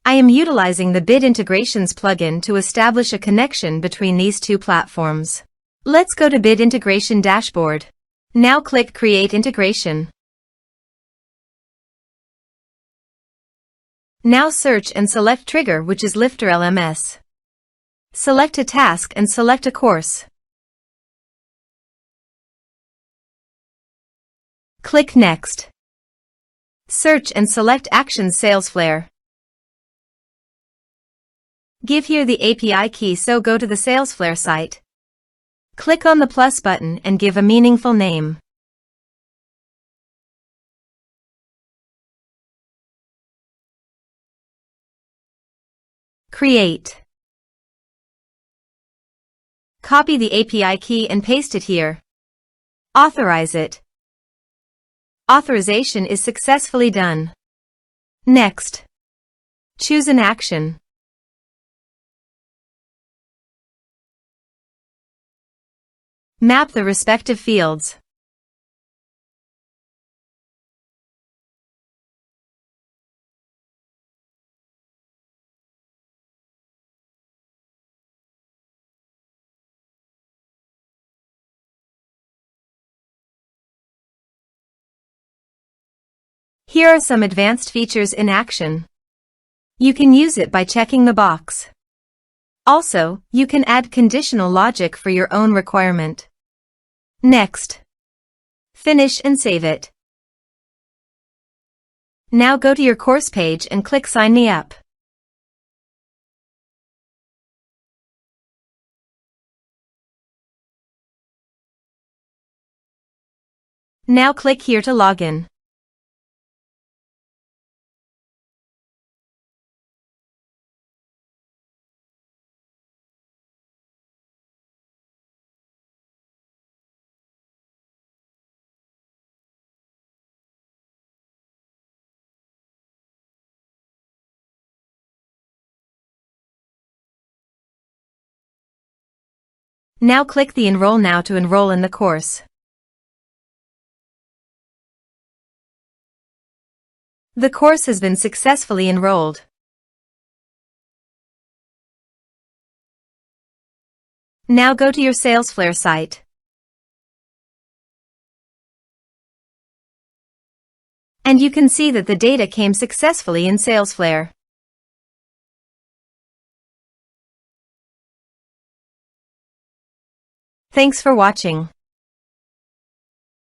I am utilizing the Bit Integrations plugin to establish a connection between these two platforms. Let's go to Bit Integration Dashboard. Now click Create Integration. Now search and select Trigger, which is LifterLMS. Select a task and select a course. Click Next. Search and select Actions Salesflare. Give here the API key, so go to the Salesflare site. Click on the plus button and give a meaningful name. Create. Copy the API key and paste it here. Authorize it. Authorization is successfully done. Next. Choose an action. Map the respective fields. Here are some advanced features in action. You can use it by checking the box. Also, you can add conditional logic for your own requirement. Next. Finish and save it. Now go to your course page and click Sign Me Up. Now click here to log in. Now click the Enroll Now to enroll in the course. The course has been successfully enrolled. Now go to your Salesflare site. And you can see that the data came successfully in Salesflare. Thanks for watching.